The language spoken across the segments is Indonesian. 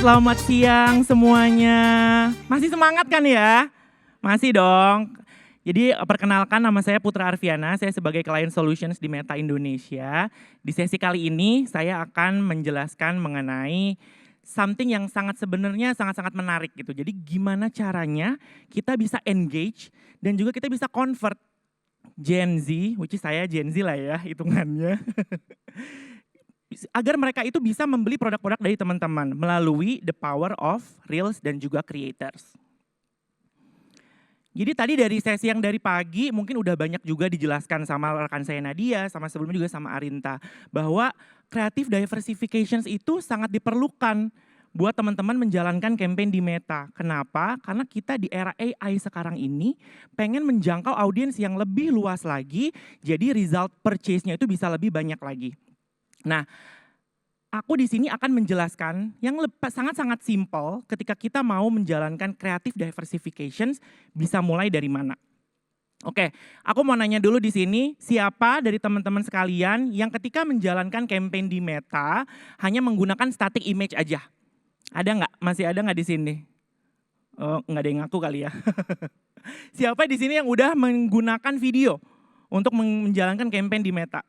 selamat siang semuanya. Masih semangat kan ya? Masih dong. Jadi perkenalkan, nama saya Putra Arfiana, saya sebagai Client Solutions di Meta Indonesia. Di sesi kali ini saya akan menjelaskan mengenai something yang sebenarnya sangat-sangat menarik gitu. Jadi gimana caranya kita bisa engage dan juga kita bisa convert Gen Z, which is saya Gen Z lah ya hitungannya. Agar mereka itu bisa membeli produk-produk dari teman-teman melalui the power of Reels dan juga creators. Jadi tadi dari sesi yang dari pagi mungkin udah banyak juga dijelaskan sama rekan saya Nadia, sama sebelumnya juga sama Arinta, bahwa creative diversifications itu sangat diperlukan buat teman-teman menjalankan campaign di Meta. Kenapa? Karena kita di era AI sekarang ini pengen menjangkau audiens yang lebih luas lagi, jadi result purchase-nya itu bisa lebih banyak lagi. Nah, aku di sini akan menjelaskan yang sangat-sangat simpel ketika kita mau menjalankan creative diversifications bisa mulai dari mana. Oke, aku mau nanya dulu di sini, siapa dari teman-teman sekalian yang ketika menjalankan campaign di Meta hanya menggunakan static image aja? Ada nggak? Masih ada nggak di sini? Oh, nggak ada yang ngaku kali ya. Siapa di sini yang udah menggunakan video untuk menjalankan campaign di Meta?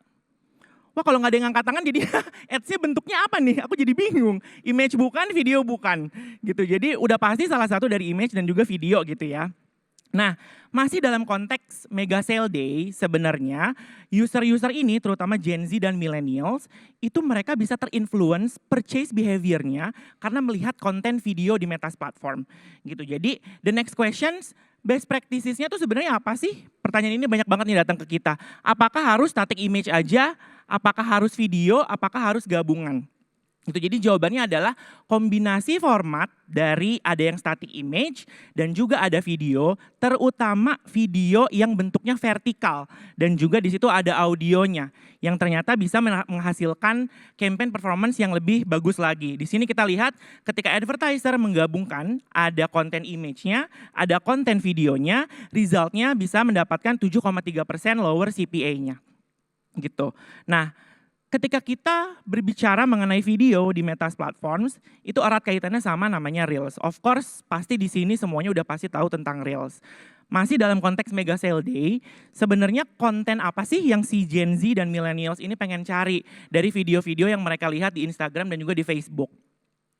Wah, kalau nggak ada yang angkat tangan jadi ads-nya bentuknya apa nih? Aku jadi bingung. Image bukan, video bukan. Gitu. Jadi udah pasti salah satu dari image dan juga video gitu ya. Nah, masih dalam konteks Mega Sale Day sebenarnya user-user ini terutama Gen Z dan Millennials itu mereka bisa terinfluence purchase behavior-nya karena melihat konten video di Meta platform. Gitu. Jadi the next questions, best practices-nya tuh sebenarnya apa sih? Pertanyaan ini banyak banget nih datang ke kita. Apakah harus static image aja? Apakah harus video? Apakah harus gabungan? Itu jadi jawabannya adalah kombinasi format dari ada yang static image dan juga ada video, terutama video yang bentuknya vertikal dan juga di situ ada audionya yang ternyata bisa menghasilkan campaign performance yang lebih bagus lagi. Di sini kita lihat ketika advertiser menggabungkan ada konten image-nya, ada konten videonya, resultnya bisa mendapatkan 7,3% lower CPA-nya. Gitu. Nah, ketika kita berbicara mengenai video di Meta Platforms, itu erat kaitannya sama namanya Reels. Of course, pasti di sini semuanya udah pasti tahu tentang Reels. Masih dalam konteks Mega Sale Day, sebenarnya konten apa sih yang si Gen Z dan Millennials ini pengen cari dari video-video yang mereka lihat di Instagram dan juga di Facebook.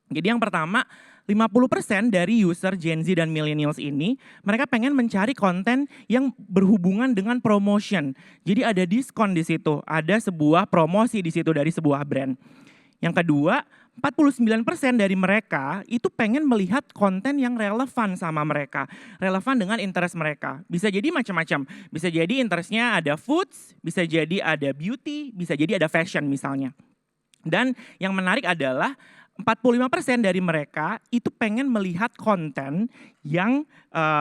Jadi yang pertama, 50% dari user Gen Z dan Millennials ini, mereka pengen mencari konten yang berhubungan dengan promotion. Jadi ada diskon di situ, ada sebuah promosi di situ dari sebuah brand. Yang kedua, 49% dari mereka itu pengen melihat konten yang relevan sama mereka. Relevan dengan interest mereka. Bisa jadi macam-macam. Bisa jadi interestnya ada foods, bisa jadi ada beauty, bisa jadi ada fashion misalnya. Dan yang menarik adalah 45% dari mereka itu pengen melihat konten yang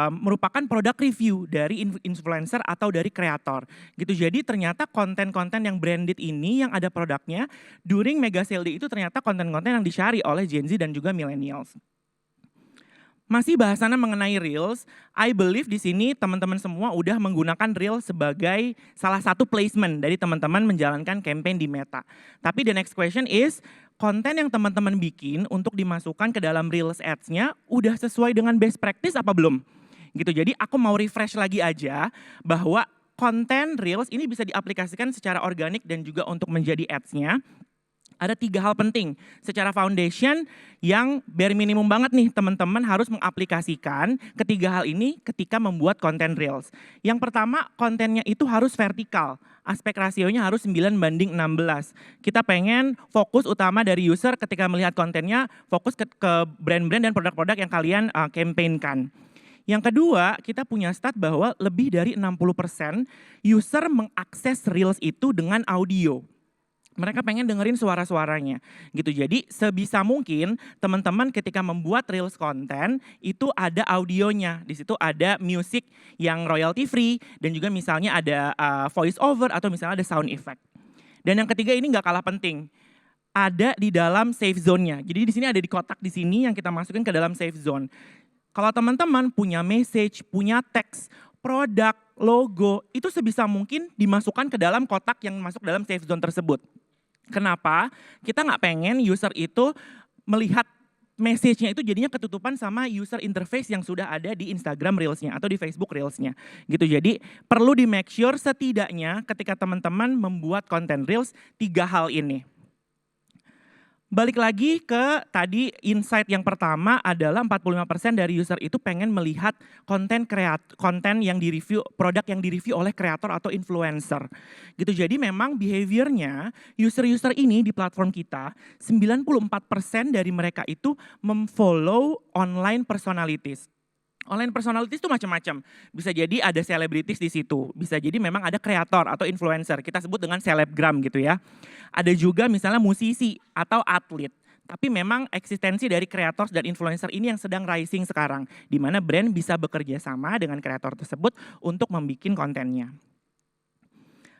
merupakan produk review dari influencer atau dari kreator. Gitu. Jadi ternyata konten-konten yang branded ini yang ada produknya during Mega Sale Day itu ternyata konten-konten yang dicari oleh Gen Z dan juga Millennials. Masih bahasannya mengenai Reels, I believe di sini teman-teman semua udah menggunakan Reels sebagai salah satu placement dari teman-teman menjalankan campaign di Meta. Tapi the next question is, konten yang teman-teman bikin untuk dimasukkan ke dalam Reels ads-nya udah sesuai dengan best practice apa belum? Gitu. Jadi aku mau refresh lagi aja bahwa konten Reels ini bisa diaplikasikan secara organik dan juga untuk menjadi ads-nya. Ada 3 hal penting secara foundation yang bare minimum banget nih teman-teman harus mengaplikasikan ketiga hal ini ketika membuat konten Reels. Yang pertama, kontennya itu harus vertikal. Aspek rasionya harus 9:16. Kita pengen fokus utama dari user ketika melihat kontennya, fokus ke brand-brand dan produk-produk yang kalian campaign-kan. Yang kedua, kita punya stat bahwa lebih dari 60% user mengakses Reels itu dengan audio. Mereka pengen dengerin suara-suaranya gitu. Jadi sebisa mungkin teman-teman ketika membuat Reels konten itu ada audionya. Di situ ada music yang royalty free dan juga misalnya ada voice over atau misalnya ada sound effect. Dan yang ketiga ini nggak kalah penting. Ada di dalam safe zone-nya. Jadi di sini ada di kotak di sini yang kita masukin ke dalam safe zone. Kalau teman-teman punya message, punya teks, produk, logo, itu sebisa mungkin dimasukkan ke dalam kotak yang masuk dalam safe zone tersebut. Kenapa? Kita nggak pengen user itu melihat message-nya itu jadinya ketutupan sama user interface yang sudah ada di Instagram Reels-nya atau di Facebook Reels-nya gitu. Jadi perlu di make sure setidaknya ketika teman-teman membuat konten Reels 3 hal ini. Balik lagi ke tadi insight yang pertama adalah 45% dari user itu pengen melihat konten yang direview, produk yang direview oleh kreator atau influencer. Gitu. Jadi memang behaviornya user-user ini di platform kita 94% dari mereka itu memfollow online personalities. Online personalities itu macam-macam. Bisa jadi ada selebritis di situ, bisa jadi memang ada kreator atau influencer, kita sebut dengan selebgram gitu ya. Ada juga misalnya musisi atau atlet. Tapi memang eksistensi dari kreator dan influencer ini yang sedang rising sekarang, di mana brand bisa bekerja sama dengan kreator tersebut untuk membuat kontennya.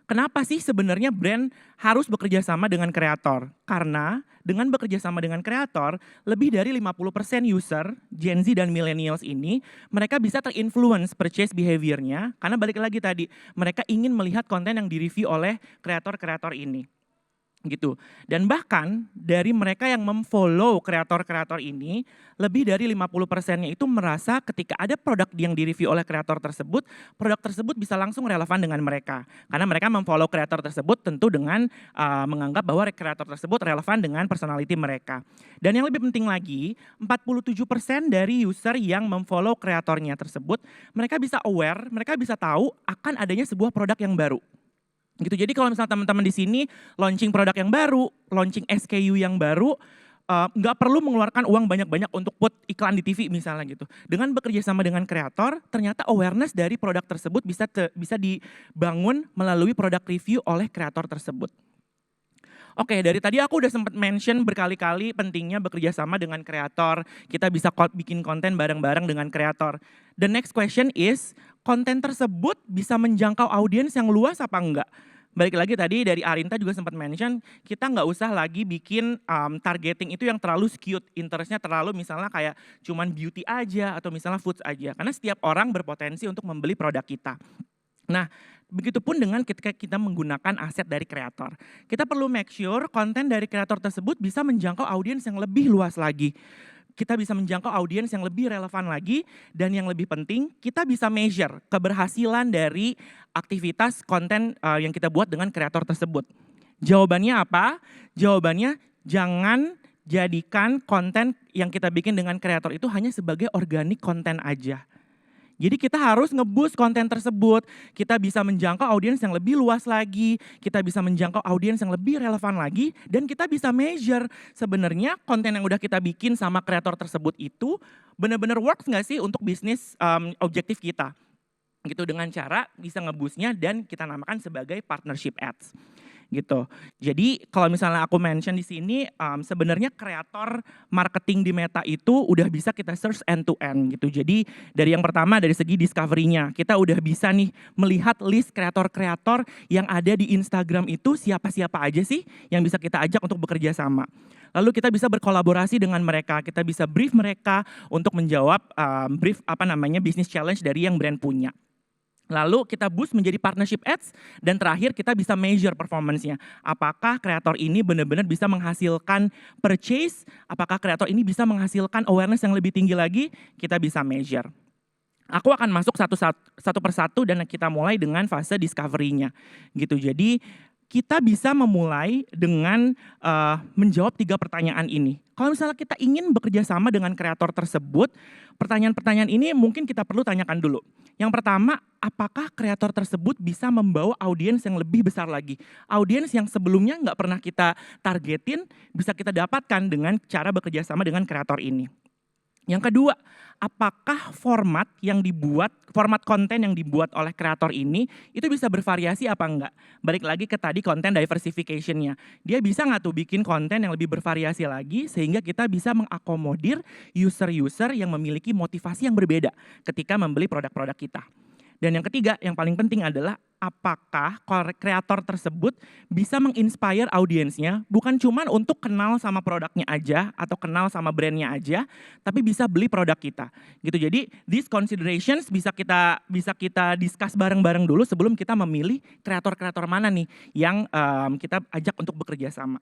Kenapa sih sebenarnya brand harus bekerja sama dengan kreator? Karena dengan bekerja sama dengan kreator, lebih dari 50% user, Gen Z dan millennials ini, mereka bisa terinfluence purchase behavior-nya, karena balik lagi tadi, mereka ingin melihat konten yang direview oleh kreator-kreator ini. Gitu. Dan bahkan dari mereka yang memfollow kreator-kreator ini, lebih dari 50%-nya itu merasa ketika ada produk yang direview oleh kreator tersebut, produk tersebut bisa langsung relevan dengan mereka. Karena mereka memfollow kreator tersebut tentu dengan menganggap bahwa kreator tersebut relevan dengan personality mereka. Dan yang lebih penting lagi, 47% dari user yang memfollow kreatornya tersebut, mereka bisa aware, mereka bisa tahu akan adanya sebuah produk yang baru. Gitu. Jadi kalau misalnya teman-teman di sini launching produk yang baru, launching SKU yang baru, nggak perlu mengeluarkan uang banyak-banyak untuk put iklan di TV misalnya gitu. Dengan bekerja sama dengan kreator, ternyata awareness dari produk tersebut bisa dibangun melalui produk review oleh kreator tersebut. Oke, dari tadi aku udah sempat mention berkali-kali pentingnya bekerja sama dengan kreator. Kita bisa bikin konten bareng-bareng dengan kreator. The next question is, konten tersebut bisa menjangkau audiens yang luas apa enggak? Balik lagi tadi dari Arinta juga sempat mention, kita nggak usah lagi bikin targeting itu yang terlalu skewed, interestnya terlalu misalnya kayak cuman beauty aja atau misalnya foods aja. Karena setiap orang berpotensi untuk membeli produk kita. Nah, begitupun dengan ketika kita menggunakan aset dari kreator. Kita perlu make sure konten dari kreator tersebut bisa menjangkau audiens yang lebih luas lagi. Kita bisa menjangkau audiens yang lebih relevan lagi, dan yang lebih penting kita bisa measure keberhasilan dari aktivitas konten yang kita buat dengan kreator tersebut. Jawabannya apa? Jawabannya jangan jadikan konten yang kita bikin dengan kreator itu hanya sebagai organik konten aja. Jadi kita harus nge-boost konten tersebut, kita bisa menjangkau audiens yang lebih luas lagi, kita bisa menjangkau audiens yang lebih relevan lagi, dan kita bisa measure sebenarnya konten yang udah kita bikin sama kreator tersebut itu benar-benar works nggak sih untuk bisnis objektif kita. Gitu, dengan cara bisa nge-boostnya dan kita namakan sebagai partnership ads. Gitu. Jadi kalau misalnya aku mention di sini sebenarnya kreator marketing di Meta itu udah bisa kita search end to end gitu. Jadi dari yang pertama dari segi discovery-nya, kita udah bisa nih melihat list kreator-kreator yang ada di Instagram itu siapa-siapa aja sih yang bisa kita ajak untuk bekerja sama. Lalu kita bisa berkolaborasi dengan mereka, kita bisa brief mereka untuk menjawab business challenge dari yang brand punya. Lalu kita boost menjadi partnership ads, dan terakhir kita bisa measure performance-nya. Apakah kreator ini benar-benar bisa menghasilkan purchase, apakah kreator ini bisa menghasilkan awareness yang lebih tinggi lagi, kita bisa measure. Aku akan masuk satu persatu dan kita mulai dengan fase discovery-nya. Gitu. Jadi kita bisa memulai dengan menjawab 3 pertanyaan ini. Kalau misalnya kita ingin bekerja sama dengan kreator tersebut, pertanyaan-pertanyaan ini mungkin kita perlu tanyakan dulu. Yang pertama, apakah kreator tersebut bisa membawa audiens yang lebih besar lagi? Audiens yang sebelumnya nggak pernah kita targetin, bisa kita dapatkan dengan cara bekerja sama dengan kreator ini. Yang kedua, apakah format konten yang dibuat oleh kreator ini itu bisa bervariasi apa enggak? Balik lagi ke tadi konten diversification-nya. Dia bisa nggak tuh bikin konten yang lebih bervariasi lagi sehingga kita bisa mengakomodir user-user yang memiliki motivasi yang berbeda ketika membeli produk-produk kita. Dan yang ketiga, yang paling penting adalah apakah kreator tersebut bisa menginspire audiensnya bukan cuma untuk kenal sama produknya aja atau kenal sama brandnya aja, tapi bisa beli produk kita. Gitu. Jadi these considerations bisa kita discuss bareng-bareng dulu sebelum kita memilih kreator-kreator mana nih yang kita ajak untuk bekerja sama.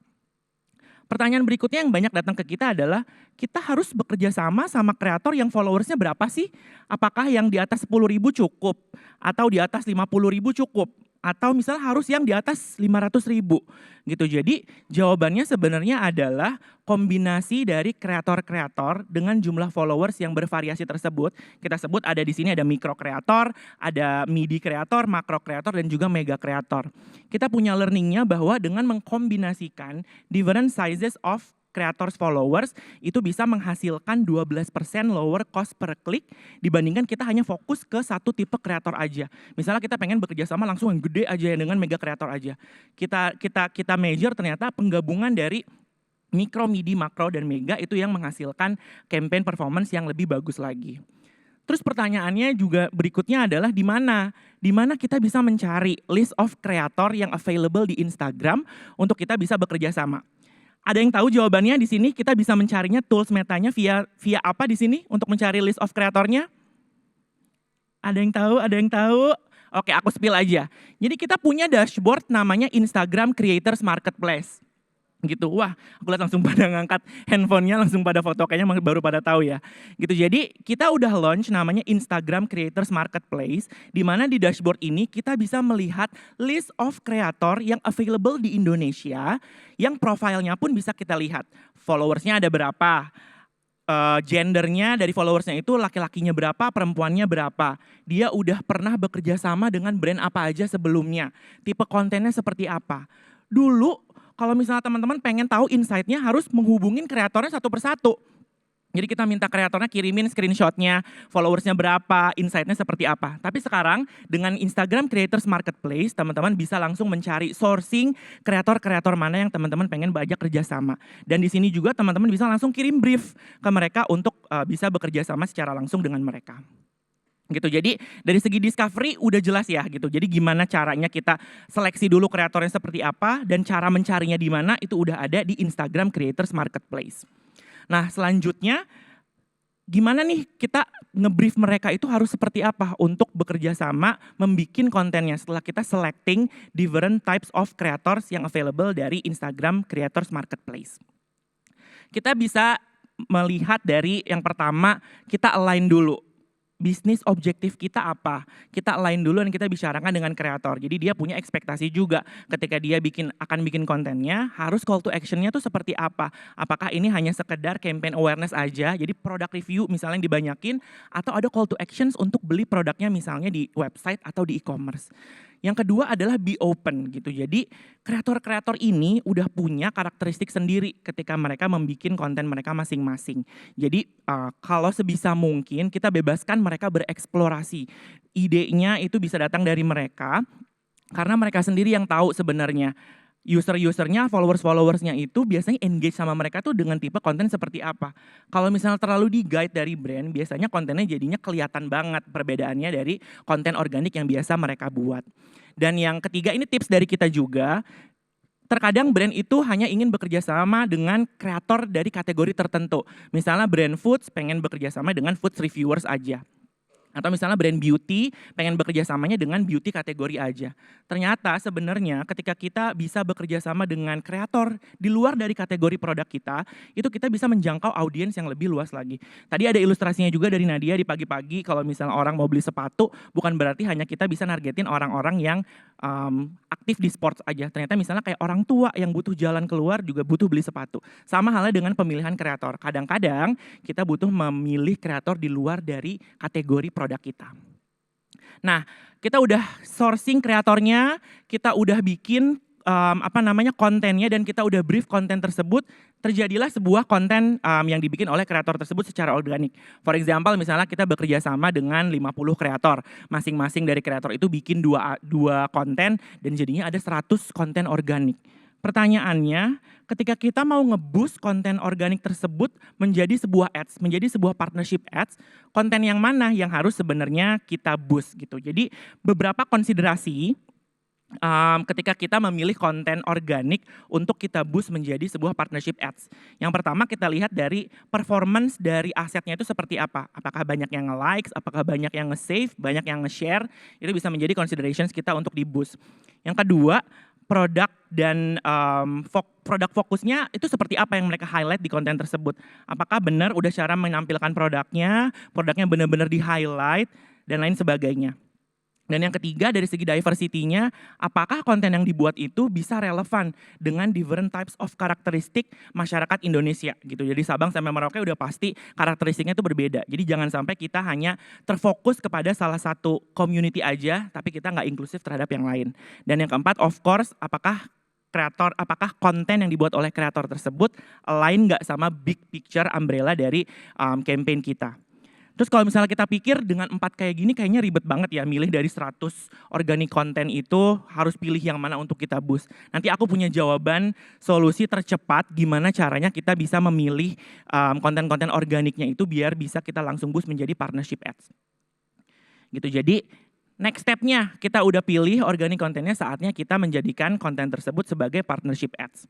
Pertanyaan berikutnya yang banyak datang ke kita adalah, kita harus bekerja sama kreator yang followersnya berapa sih? Apakah yang di atas 10.000 cukup? Atau di atas 50.000 cukup? Atau misalnya harus yang di atas 500.000 gitu. Jadi jawabannya sebenarnya adalah kombinasi dari kreator-kreator dengan jumlah followers yang bervariasi tersebut. Kita sebut ada di sini ada mikro kreator, ada midi kreator, makro kreator, dan juga mega kreator. Kita punya learningnya bahwa dengan mengkombinasikan different sizes of creators followers itu bisa menghasilkan 12% lower cost per click dibandingkan kita hanya fokus ke satu tipe kreator aja. Misalnya kita pengen bekerja sama langsung yang gede aja ya dengan mega kreator aja. Kita measure ternyata penggabungan dari mikro, midi, makro, dan mega itu yang menghasilkan campaign performance yang lebih bagus lagi. Terus pertanyaannya juga berikutnya adalah di mana kita bisa mencari list of creator yang available di Instagram untuk kita bisa bekerja sama. Ada yang tahu jawabannya di sini? Kita bisa mencarinya tools metanya via apa di sini untuk mencari list of kreatornya? Ada yang tahu? Ada yang tahu? Oke, aku spill aja. Jadi kita punya dashboard namanya Instagram Creators Marketplace. Gitu, wah aku lihat langsung pada ngangkat handphonenya, langsung pada foto, kayaknya baru pada tahu ya. Gitu, jadi kita udah launch namanya Instagram Creators Marketplace, di mana di dashboard ini kita bisa melihat list of kreator yang available di Indonesia, yang profilnya pun bisa kita lihat. Followersnya ada berapa, gendernya dari followersnya itu laki-lakinya berapa, perempuannya berapa. Dia udah pernah bekerja sama dengan brand apa aja sebelumnya, tipe kontennya seperti apa. Dulu kalau misalnya teman-teman pengen tahu insight-nya harus menghubungin kreatornya satu persatu. Jadi kita minta kreatornya kirimin screenshot-nya, followersnya berapa, insight-nya seperti apa. Tapi sekarang dengan Instagram Creators Marketplace, teman-teman bisa langsung mencari sourcing kreator-kreator mana yang teman-teman pengen ajak kerjasama. Dan di sini juga teman-teman bisa langsung kirim brief ke mereka untuk bisa bekerja sama secara langsung dengan mereka. Gitu. Jadi dari segi discovery udah jelas ya gitu. Jadi gimana caranya kita seleksi dulu kreatornya seperti apa dan cara mencarinya di mana itu udah ada di Instagram Creators Marketplace. Nah, selanjutnya gimana nih kita ngebrief mereka itu harus seperti apa untuk bekerja sama membikin kontennya setelah kita selecting different types of creators yang available dari Instagram Creators Marketplace. Kita bisa melihat dari yang pertama, kita align dulu. Bisnis objektif kita apa? Kita align dulu dan kita bicarakan dengan kreator. Jadi dia punya ekspektasi juga ketika dia akan bikin kontennya, harus call to action-nya tuh seperti apa? Apakah ini hanya sekedar campaign awareness aja, jadi product review misalnya dibanyakin, atau ada call to actions untuk beli produknya misalnya di website atau di e-commerce. Yang kedua adalah be open gitu. Jadi kreator-kreator ini udah punya karakteristik sendiri ketika mereka membuat konten mereka masing-masing. Jadi kalau sebisa mungkin kita bebaskan mereka bereksplorasi. Idenya itu bisa datang dari mereka karena mereka sendiri yang tahu sebenarnya user-usernya, followers-followersnya itu biasanya engage sama mereka tuh dengan tipe konten seperti apa. Kalau misalnya terlalu di-guide dari brand, biasanya kontennya jadinya kelihatan banget perbedaannya dari konten organik yang biasa mereka buat. Dan yang ketiga, ini tips dari kita juga, terkadang brand itu hanya ingin bekerja sama dengan kreator dari kategori tertentu. Misalnya brand foods pengen bekerja sama dengan food reviewers aja. Atau misalnya brand beauty pengen bekerja samanya dengan beauty kategori aja. Ternyata sebenarnya ketika kita bisa bekerja sama dengan kreator di luar dari kategori produk kita, itu kita bisa menjangkau audiens yang lebih luas lagi. Tadi ada ilustrasinya juga dari Nadia di pagi-pagi, kalau misalnya orang mau beli sepatu, bukan berarti hanya kita bisa nargetin orang-orang yang aktif di sports aja. Ternyata misalnya kayak orang tua yang butuh jalan keluar juga butuh beli sepatu. Sama halnya dengan pemilihan kreator. Kadang-kadang kita butuh memilih kreator di luar dari kategori produk kita. Nah, kita udah sourcing kreatornya, kita udah bikin kontennya, dan kita udah brief konten tersebut, terjadilah sebuah konten yang dibikin oleh kreator tersebut secara organik. For example, misalnya kita bekerja sama dengan 50 kreator, masing-masing dari kreator itu bikin dua konten, dan jadinya ada 100 konten organik. Pertanyaannya, ketika kita mau nge-boost konten organik tersebut menjadi sebuah ads, menjadi sebuah partnership ads, konten yang mana yang harus sebenarnya kita boost gitu. Jadi beberapa konsiderasi ketika kita memilih konten organik untuk kita boost menjadi sebuah partnership ads. Yang pertama kita lihat dari performance dari asetnya itu seperti apa. Apakah banyak yang nge-likes, apakah banyak yang nge-save, banyak yang nge-share, itu bisa menjadi considerations kita untuk di boost. Yang kedua, produk dan produk fokusnya itu seperti apa yang mereka highlight di konten tersebut. Apakah benar udah cara menampilkan produknya benar-benar di highlight dan lain sebagainya. Dan yang ketiga dari segi diversity-nya, apakah konten yang dibuat itu bisa relevan dengan different types of karakteristik masyarakat Indonesia gitu. Jadi Sabang sampai Merauke udah pasti karakteristiknya itu berbeda. Jadi jangan sampai kita hanya terfokus kepada salah satu community aja, tapi kita nggak inklusif terhadap yang lain. Dan yang keempat, of course, apakah konten yang dibuat oleh kreator tersebut align nggak sama big picture umbrella dari campaign kita. Terus kalau misalnya kita pikir dengan 4 kayak gini kayaknya ribet banget ya milih dari 100 organic content itu harus pilih yang mana untuk kita boost. Nanti aku punya jawaban solusi tercepat gimana caranya kita bisa memilih konten-konten organiknya itu biar bisa kita langsung boost menjadi partnership ads. Gitu, jadi next step-nya kita udah pilih organic kontennya, saatnya kita menjadikan konten tersebut sebagai partnership ads.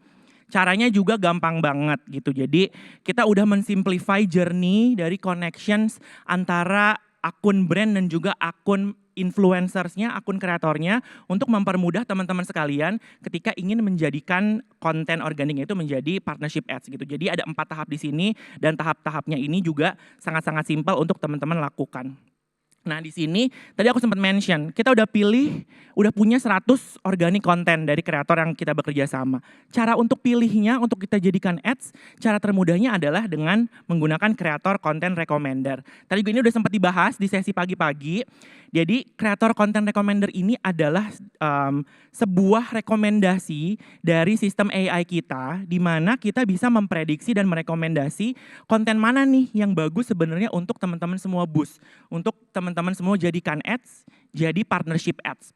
Caranya juga gampang banget gitu. Jadi kita udah mensimplify journey dari connections antara akun brand dan juga akun influencersnya, akun kreatornya untuk mempermudah teman-teman sekalian ketika ingin menjadikan konten organiknya itu menjadi partnership ads gitu. Jadi ada 4 tahap di sini dan tahap-tahapnya ini juga sangat-sangat simpel untuk teman-teman lakukan. Nah di sini tadi aku sempat mention, kita udah punya 100 organic konten dari kreator yang kita bekerja sama. Cara untuk pilihnya, untuk kita jadikan ads, cara termudahnya adalah dengan menggunakan kreator konten recommender. Tadi ini udah sempat dibahas di sesi pagi-pagi. Jadi kreator konten recommender ini adalah sebuah rekomendasi dari sistem AI kita, di mana kita bisa memprediksi dan merekomendasi konten mana nih yang bagus sebenarnya untuk teman-teman semua boost, untuk teman-teman semua jadikan ads, jadi partnership ads.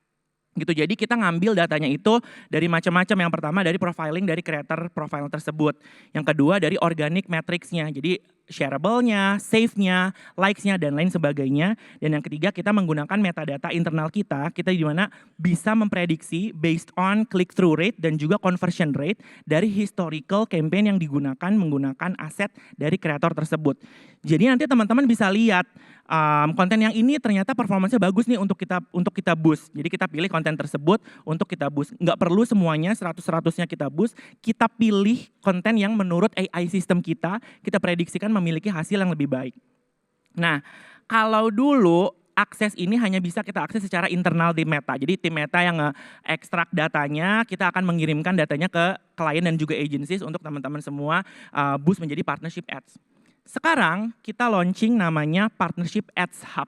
Gitu. Jadi kita ngambil datanya itu dari macam-macam. Yang pertama dari profiling dari creator profile tersebut. Yang kedua dari organic metrics-nya. Jadi shareable-nya, save-nya, likes-nya dan lain sebagainya. Dan yang ketiga kita menggunakan metadata internal kita di mana bisa memprediksi based on click through rate dan juga conversion rate dari historical campaign yang digunakan menggunakan aset dari kreator tersebut. Jadi nanti teman-teman bisa lihat konten yang ini ternyata performanya bagus nih untuk kita boost. Jadi kita pilih konten tersebut untuk kita boost. Nggak perlu semuanya 100-100-nya kita boost. Kita pilih konten yang menurut AI sistem kita prediksikan memiliki hasil yang lebih baik. Nah, kalau dulu akses ini hanya bisa kita akses secara internal di Meta. Jadi tim Meta yang nge-ekstrak datanya, kita akan mengirimkan datanya ke klien dan juga agencies untuk teman-teman semua boost menjadi partnership ads. Sekarang kita launching namanya Partnership Ads Hub.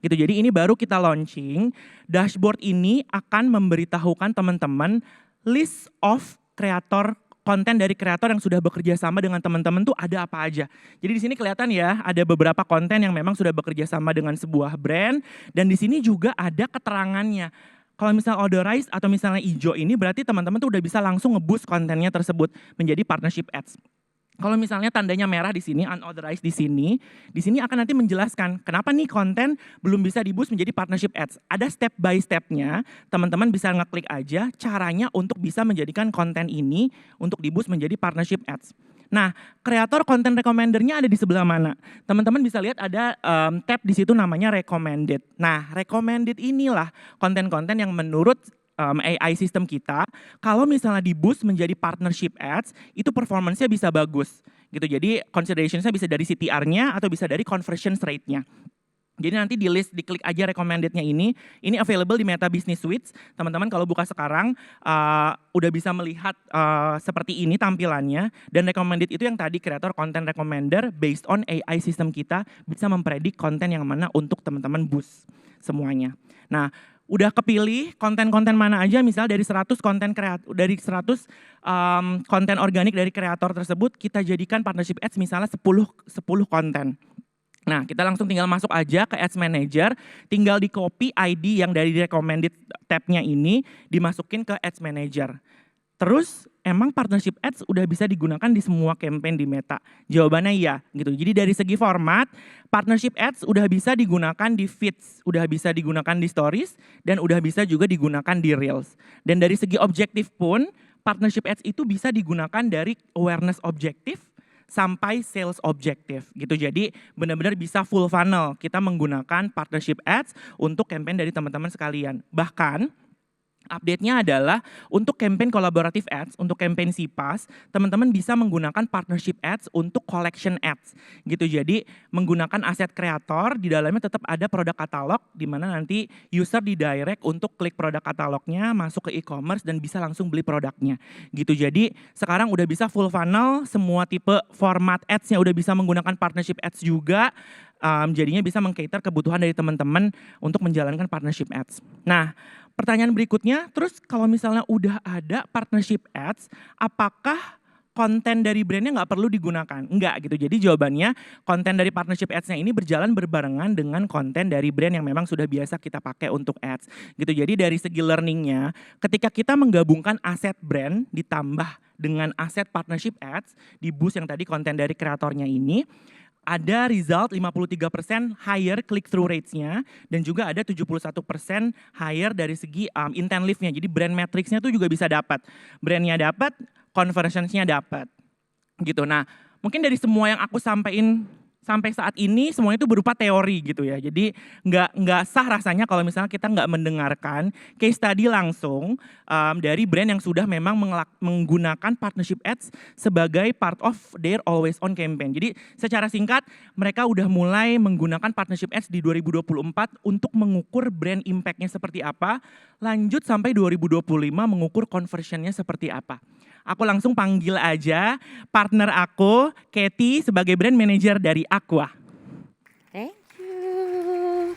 Gitu. Jadi ini baru kita launching. Dashboard ini akan memberitahukan teman-teman list of kreator konten dari kreator yang sudah bekerja sama dengan teman-teman tuh ada apa aja. Jadi di sini kelihatan ya, ada beberapa konten yang memang sudah bekerja sama dengan sebuah brand dan di sini juga ada keterangannya. Kalau misalnya authorized atau misalnya hijau ini berarti teman-teman tuh udah bisa langsung nge-boost kontennya tersebut menjadi partnership ads. Kalau misalnya tandanya merah di sini, unauthorized di sini akan nanti menjelaskan kenapa nih konten belum bisa di-boost menjadi partnership ads. Ada step by step-nya, teman-teman bisa ngeklik aja caranya untuk bisa menjadikan konten ini untuk di-boost menjadi partnership ads. Nah, kreator konten recommender-nya ada di sebelah mana? Teman-teman bisa lihat ada tab di situ namanya recommended. Nah, recommended inilah konten-konten yang menurut AI sistem kita, kalau misalnya di-boost menjadi partnership ads, itu performance-nya bisa bagus. Gitu. Jadi consideration-nya bisa dari CTR-nya atau bisa dari conversion rate-nya. Jadi nanti di list, diklik aja recommended-nya ini available di Meta Business Suite. Teman-teman kalau buka sekarang, udah bisa melihat seperti ini tampilannya. Dan recommended itu yang tadi kreator content recommender based on AI sistem kita bisa mempredik konten yang mana untuk teman-teman boost semuanya. Nah, udah kepilih konten-konten mana aja, misal dari 100 konten konten organik dari kreator tersebut kita jadikan partnership ads misalnya 10 konten. Nah, kita langsung tinggal masuk aja ke Ads Manager, tinggal di copy ID yang dari recommended tab-nya ini dimasukin ke Ads Manager. Terus emang partnership ads udah bisa digunakan di semua campaign di Meta? Jawabannya iya gitu. Jadi dari segi format, partnership ads udah bisa digunakan di feeds, udah bisa digunakan di stories, dan udah bisa juga digunakan di reels. Dan dari segi objektif pun, partnership ads itu bisa digunakan dari awareness objektif sampai sales objektif gitu. Jadi benar-benar bisa full funnel kita menggunakan partnership ads untuk campaign dari teman-teman sekalian. Bahkan Update-nya adalah untuk campaign kolaboratif ads, untuk campaign CPAS, teman-teman bisa menggunakan partnership ads untuk collection ads gitu. Jadi menggunakan aset kreator, di dalamnya tetap ada produk katalog di mana nanti user didirect untuk klik produk katalognya, masuk ke e-commerce dan bisa langsung beli produknya gitu. Jadi sekarang udah bisa full funnel, semua tipe format ads-nya udah bisa menggunakan partnership ads juga. Jadinya bisa meng-cater kebutuhan dari teman-teman untuk menjalankan partnership ads. Nah, pertanyaan berikutnya, terus kalau misalnya udah ada partnership ads, apakah konten dari brandnya nggak perlu digunakan? Enggak gitu. Jadi jawabannya konten dari partnership ads-nya ini berjalan berbarengan dengan konten dari brand yang memang sudah biasa kita pakai untuk ads. Gitu. Jadi dari segi learning-nya, ketika kita menggabungkan aset brand ditambah dengan aset partnership ads, di boost yang tadi konten dari kreatornya ini, ada result 53% higher click-through rates-nya dan juga ada 71% higher dari segi intent lift-nya. Jadi brand metrics-nya tuh juga bisa dapat. Brand-nya dapat, conversions-nya dapat. Gitu. Nah, mungkin dari semua yang aku sampaikan sampai saat ini semuanya itu berupa teori gitu ya. Jadi nggak sah rasanya kalau misalnya kita nggak mendengarkan case study langsung dari brand yang sudah memang menggunakan partnership ads sebagai part of their always on campaign. Jadi secara singkat mereka udah mulai menggunakan partnership ads di 2024 untuk mengukur brand impact-nya seperti apa, lanjut sampai 2025 mengukur conversion-nya seperti apa. Aku langsung panggil aja partner aku, Katy, sebagai brand manager dari Aqua. Thank you.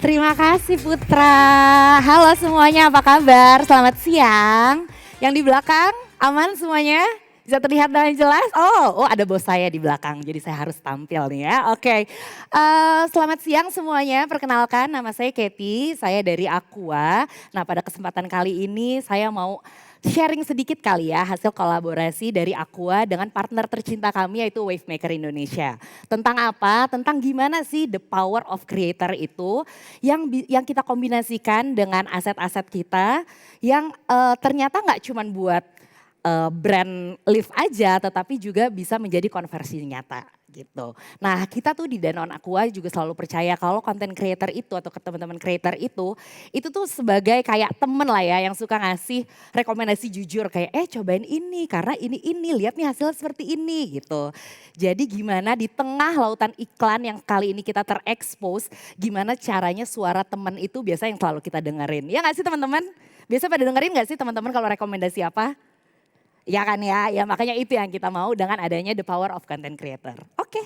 Terima kasih Putra. Halo semuanya, apa kabar? Selamat siang. Yang di belakang aman semuanya? Bisa terlihat dengan jelas? Oh ada bos saya di belakang, jadi saya harus tampil nih ya. Oke, selamat siang semuanya. Perkenalkan, nama saya Katy, saya dari Aqua. Nah, pada kesempatan kali ini saya mau sharing sedikit kali ya hasil kolaborasi dari Aqua dengan partner tercinta kami yaitu Wavemaker Indonesia. Tentang apa? Tentang gimana sih the power of creator itu yang kita kombinasikan dengan aset-aset kita yang ternyata nggak cuman buat brand lift aja tetapi juga bisa menjadi konversi nyata gitu. Nah, kita tuh di Danone Aqua juga selalu percaya kalau content creator itu atau teman-teman creator itu tuh sebagai kayak temen lah ya yang suka ngasih rekomendasi jujur kayak cobain ini karena ini lihat nih hasilnya seperti ini gitu. Jadi gimana di tengah lautan iklan yang kali ini kita terekspos, gimana caranya suara temen itu biasa yang selalu kita dengerin. Ya gak sih teman-teman? Biasa pada dengerin gak sih teman-teman kalau rekomendasi apa? Ya kan ya makanya itu yang kita mau dengan adanya the power of content creator. Oke.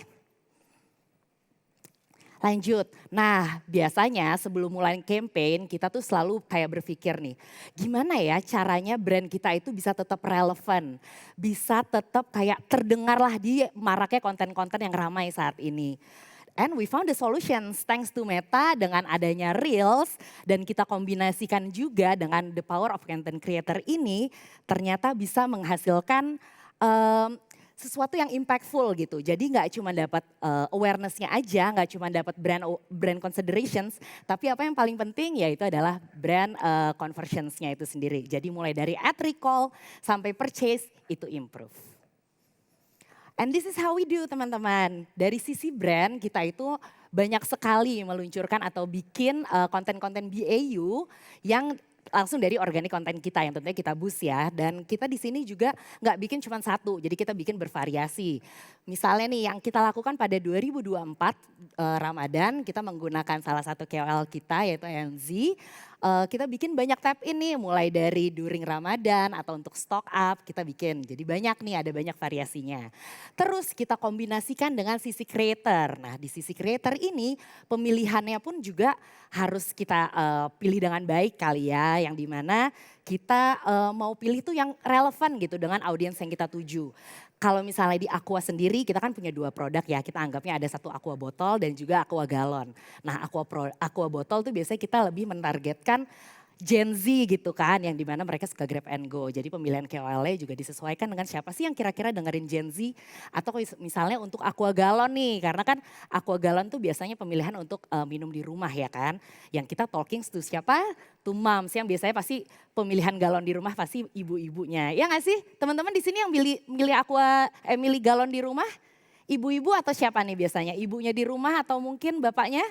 Lanjut, nah biasanya sebelum mulai campaign kita tuh selalu kayak berpikir nih, gimana ya caranya brand kita itu bisa tetap relevan, bisa tetap kayak terdengar lah di maraknya konten-konten yang ramai saat ini. And we found the solutions thanks to Meta dengan adanya Reels dan kita kombinasikan juga dengan the power of content creator ini ternyata bisa menghasilkan sesuatu yang impactful gitu. Jadi nggak cuma dapat awareness-nya aja, nggak cuma dapat brand considerations, tapi apa yang paling penting yaitu adalah brand conversions-nya itu sendiri. Jadi mulai dari ad recall sampai purchase itu improve. And this is how we do teman-teman. Dari sisi brand kita itu banyak sekali meluncurkan atau bikin konten-konten BAU yang langsung dari organik konten kita yang tentunya kita boost ya. Dan kita di sini juga nggak bikin cuma satu, jadi kita bikin bervariasi. Misalnya nih yang kita lakukan pada 2024 Ramadan kita menggunakan salah satu KOL kita yaitu NZ. Kita bikin banyak tab ini mulai dari during Ramadan atau untuk stock up kita bikin. Jadi banyak nih ada banyak variasinya. Terus kita kombinasikan dengan sisi creator. Nah di sisi creator ini pemilihannya pun juga harus kita pilih dengan baik kali ya. Yang dimana kita mau pilih tuh yang relevan gitu dengan audiens yang kita tuju. Kalau misalnya di Aqua sendiri kita kan punya dua produk ya, kita anggapnya ada satu Aqua botol dan juga Aqua galon. Nah Aqua botol tuh biasanya kita lebih mentargetkan Gen Z gitu kan, yang dimana mereka suka grab and go. Jadi pemilihan KOL-nya juga disesuaikan dengan siapa sih yang kira-kira dengerin Gen Z. Atau misalnya untuk Aqua galon nih, karena kan Aqua galon tuh biasanya pemilihan untuk minum di rumah ya kan. Yang kita talking to siapa? To moms, yang biasanya pasti pemilihan galon di rumah pasti ibu-ibunya. Ya gak sih teman-teman di sini yang milih galon di rumah? Ibu-ibu atau siapa nih biasanya? Ibunya di rumah atau mungkin bapaknya?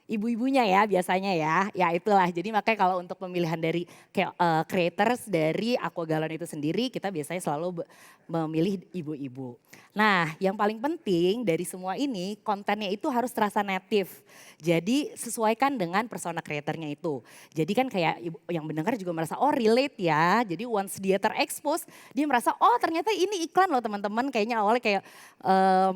ibu-ibunya ya biasanya ya. Ya itulah, jadi makanya kalau untuk pemilihan dari creators dari Aqua Galon itu sendiri, kita biasanya selalu memilih ibu-ibu. Nah yang paling penting dari semua ini, kontennya itu harus terasa native. Jadi sesuaikan dengan persona creatornya itu. Jadi kan kayak yang mendengar juga merasa, oh relate ya. Jadi once dia terekspos, dia merasa oh ternyata ini iklan loh teman-teman. Kayaknya awalnya kayak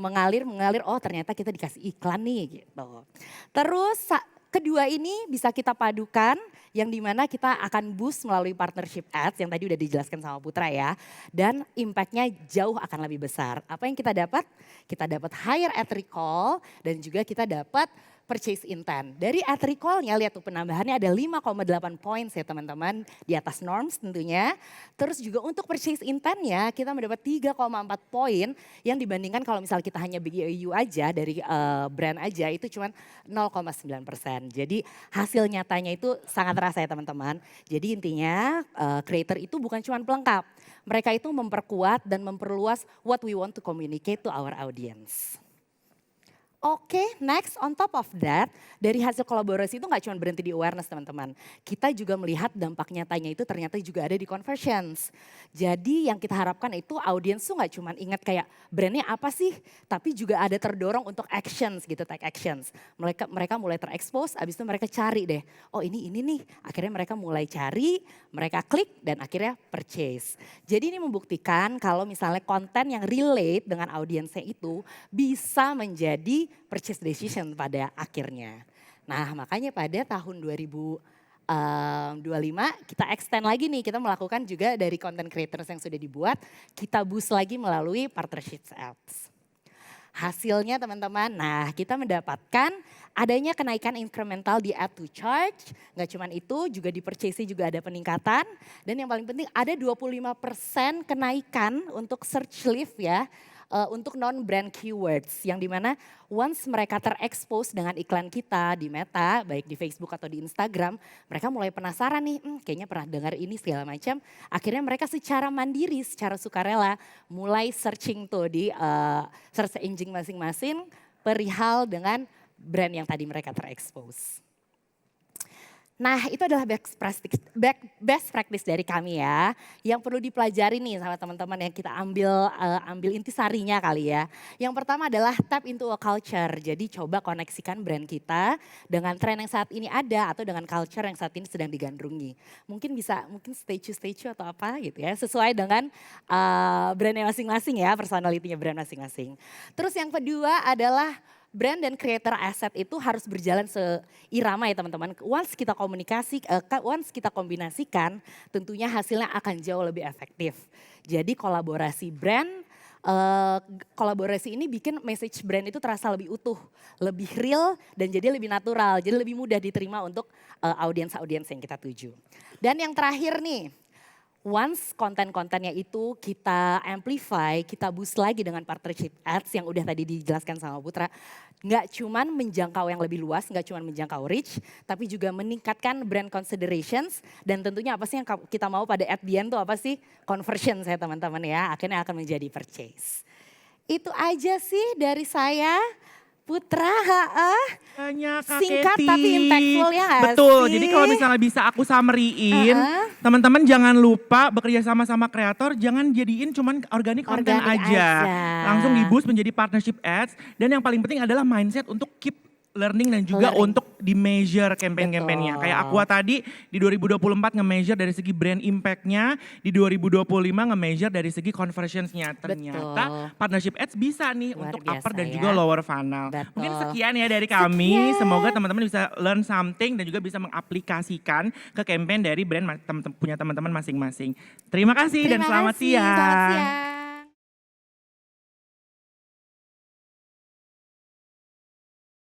mengalir, oh ternyata kita dikasih iklan nih gitu. Terus kedua ini bisa kita padukan yang dimana kita akan boost melalui partnership ads yang tadi udah dijelaskan sama Putra ya. Dan impactnya jauh akan lebih besar. Apa yang kita dapat? Kita dapat higher ad recall dan juga kita dapat purchase intent. Dari ad recall-nya lihat tuh penambahannya ada 5,8 points ya teman-teman di atas norms tentunya. Terus juga untuk purchase intent-nya kita mendapat 3,4 poin yang dibandingkan kalau misalnya kita hanya BYU aja dari brand aja itu cuma 0,9%. Jadi hasil nyatanya itu sangat terasa ya teman-teman. Jadi intinya creator itu bukan cuma pelengkap. Mereka itu memperkuat dan memperluas what we want to communicate to our audience. Oke, next on top of that, dari hasil kolaborasi itu nggak cuma berhenti di awareness teman-teman. Kita juga melihat dampak nyatanya itu ternyata juga ada di conversions. Jadi yang kita harapkan itu audiens tuh nggak cuma ingat kayak brandnya apa sih, tapi juga ada terdorong untuk actions gitu, take actions. Mereka mulai terekspos, abis itu mereka cari deh, oh ini nih. Akhirnya mereka mulai cari, mereka klik dan akhirnya purchase. Jadi ini membuktikan kalau misalnya konten yang relate dengan audiensnya itu bisa menjadi purchase decision pada akhirnya. Nah makanya pada tahun 2025 kita extend lagi nih, kita melakukan juga dari content creators yang sudah dibuat, kita boost lagi melalui partnership ads. Hasilnya teman-teman, nah kita mendapatkan adanya kenaikan incremental di add to charge. Nggak cuma itu, juga di purchase juga ada peningkatan. Dan yang paling penting ada 25% kenaikan untuk search lift ya. Untuk non-brand keywords yang dimana once mereka terekspos dengan iklan kita di Meta, baik di Facebook atau di Instagram, mereka mulai penasaran nih, kayaknya pernah dengar ini segala macam. Akhirnya mereka secara mandiri, secara sukarela mulai searching tuh di search engine masing-masing perihal dengan brand yang tadi mereka terekspos. Nah itu adalah best practice dari kami ya. Yang perlu dipelajari nih sama teman-teman yang kita ambil intisarinya kali ya. Yang pertama adalah tap into a culture. Jadi coba koneksikan brand kita dengan tren yang saat ini ada atau dengan culture yang saat ini sedang digandrungi. Mungkin statue atau apa gitu ya. Sesuai dengan brandnya masing-masing ya, personality-nya brand masing-masing. Terus yang kedua adalah brand dan creator asset itu harus berjalan seirama ya teman-teman. Once kita kombinasikan tentunya hasilnya akan jauh lebih efektif. Jadi kolaborasi brand, kolaborasi ini bikin message brand itu terasa lebih utuh, lebih real dan jadi lebih natural. Jadi lebih mudah diterima untuk audiens-audiens yang kita tuju. Dan yang terakhir nih, once konten-kontennya itu kita amplify, kita boost lagi dengan partnership ads yang udah tadi dijelaskan sama Putra. Nggak cuman menjangkau yang lebih luas, nggak cuman menjangkau reach, tapi juga meningkatkan brand considerations. Dan tentunya apa sih yang kita mau pada at the end tuh apa sih? Conversion saya teman-teman ya, akhirnya akan menjadi purchase. Itu aja sih dari saya. Putra, Banyak Kak singkat Kety. tapi impactful ya gak Betul, sih? jadi kalau misalnya bisa aku summary-in, teman-teman jangan lupa bekerja sama kreator, jangan jadiin cuman organic content aja. Langsung di-boost menjadi partnership ads, dan yang paling penting adalah mindset untuk keep learning dan juga untuk di-measure campaign-campaignnya. Kayak Aqua tadi di 2024 nge-measure dari segi brand impact-nya, di 2025 nge-measure dari segi conversions-nya. Ternyata partnership ads bisa nih Luar untuk biasa upper dan ya. juga lower funnel. Betul. Mungkin sekian ya dari kami, semoga teman-teman bisa learn something dan juga bisa mengaplikasikan ke campaign dari brand punya teman-teman masing-masing. Terima kasih dan selamat siang. Selamat siang.